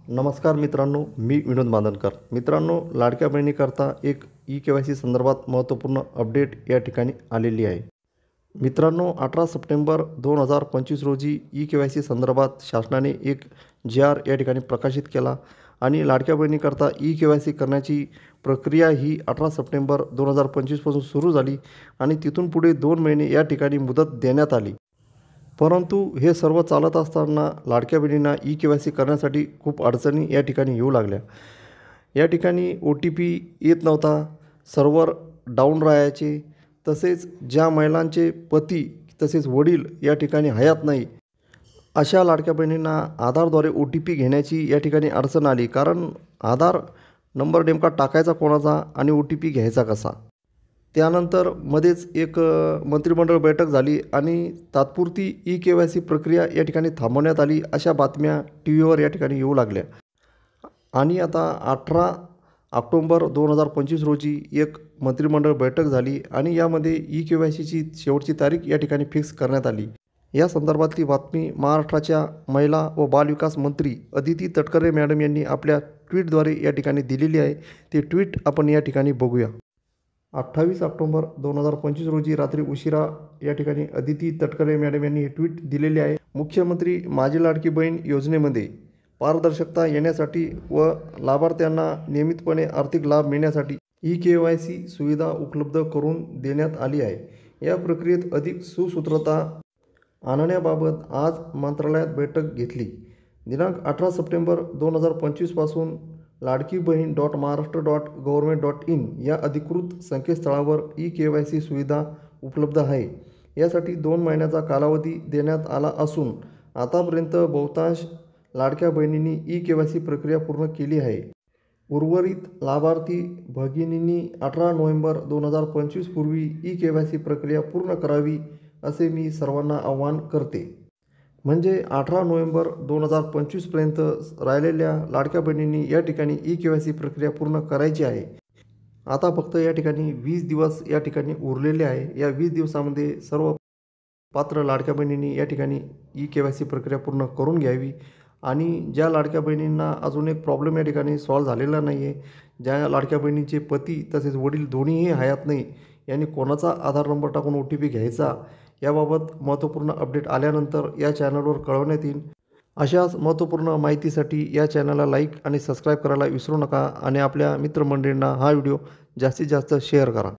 नमस्कार मित्रांनो, मी विनोद बांधनकर. मित्रांनो, लाडक्या बहिणीकरता एक ई-के-वाय-सी संदर्भात महत्त्वपूर्ण अपडेट या ठिकाणी आलेली आहे. मित्रांनो, 18 सप्टेंबर 2025 रोजी ई-के-वाय-सी संदर्भात शासनाने एक जी-आर या ठिकाणी प्रकाशित केला आणि लाडक्या बहिणीकरता ई-के-वाय-सी करण्याची प्रक्रिया ही 18 सप्टेंबर 2025 पासून सुरू झाली आणि तिथून पुढे 2 महिने या ठिकाणी मुदत देण्यात आली. परंतु हे सर्व चालत असताना लाडक्या बहिणींना ई-के-वाय-सी करण्यासाठी खूप अडचणी या ठिकाणी येऊ लागल्या. या ठिकाणी ओ-टी-पी येत नव्हता, सर्व्हर डाऊन राहायचे. तसेच ज्या महिलांचे पती तसेच वडील या ठिकाणी हयात नाही, अशा लाडक्या बहिणींना आधारद्वारे ओ-टी-पी घेण्याची या ठिकाणी अडचण आली. कारण आधार नंबर नेमका टाकायचा कोणाचा आणि ओ-टी-पी घ्यायचा कसा. त्यानंतर मध्येच एक मंत्रिमंडळ बैठक झाली आणि तात्पुरती ई-के-वाय-सी प्रक्रिया या ठिकाणी थांबवण्यात आली, अशा बातम्या टी व्हीवर या ठिकाणी येऊ लागल्या. आणि आता 18 ऑक्टोबर 2025 रोजी एक मंत्रिमंडळ बैठक झाली आणि यामध्ये ई-के-वाय-सीची शेवटची तारीख या ठिकाणी फिक्स करण्यात आली. या संदर्भातली बातमी महाराष्ट्राच्या महिला व बालविकास मंत्री अदिती तटकरे मॅडम यांनी आपल्या ट्विटद्वारे या ठिकाणी दिलेली आहे. ते ट्विट आपण या ठिकाणी बघूया. 28 ऑक्टोबर 2025 रोजी रात्री उशिरा या ठिकाणी अदिती तटकरे मॅडम यांनी हे ट्विट दिलेले आहे. मुख्यमंत्री माझी लाडकी बहीण योजनेमध्ये पारदर्शकता येण्यासाठी व लाभार्थ्यांना नियमितपणे आर्थिक लाभ मिळण्यासाठी ई-के-वाय-सी सुविधा उपलब्ध करून देण्यात आली आहे. या प्रक्रियेत अधिक सुसूत्रता आणण्याबाबत आज मंत्रालयात बैठक घेतली. दिनांक 18 सप्टेंबर 2025 पासून ladkibahini.maharashtra.government.in या अधिकृत संकेतस्थळावर ई-के-वाय-सी सुविधा उपलब्ध आहे. यासाठी 2 महिन्याचा कालावधी देण्यात आला असून आतापर्यंत बहुतांश लाडक्या बहिणींनी ई-के-वाय-सी प्रक्रिया पूर्ण केली आहे. उर्वरित लाभार्थी भगिनींनी 18 नोव्हेंबर 2025 पूर्वी ई-के-वाय-सी प्रक्रिया पूर्ण करावी, असे मी सर्वांना आवाहन करते. म्हणजे 18 नोव्हेंबर 2025पर्यंत राहिलेल्या लाडक्या बहिणींनी या ठिकाणी ई-के-वाय-सी प्रक्रिया पूर्ण करायची आहे. आता फक्त या ठिकाणी 20 दिवस या ठिकाणी उरलेले आहे. या 20 दिवसामध्ये सर्व पात्र लाडक्या बहिणींनी या ठिकाणी ई-के-वाय-सी प्रक्रिया पूर्ण करून घ्यावी. आणि ज्या लाडक्या बहिणींना अजून एक प्रॉब्लेम या ठिकाणी सॉल्व्ह झालेला नाही आहे, ज्या लाडक्या बहिणींचे पती तसेच वडील दोन्हीही हयात नाही, यांनी कोणाचा आधार नंबर टाकून ओ-टी-पी घ्यायचा, याबाबत महत्त्वपूर्ण अपडेट आल्यानंतर या चॅनलवर कळवण्यात येईल. अशाच महत्त्वपूर्ण माहितीसाठी या चॅनलला लाईक आणि सबस्क्राईब करायला विसरू नका आणि आपल्या मित्रमंडळींना हा व्हिडिओ जास्तीत जास्त शेअर करा.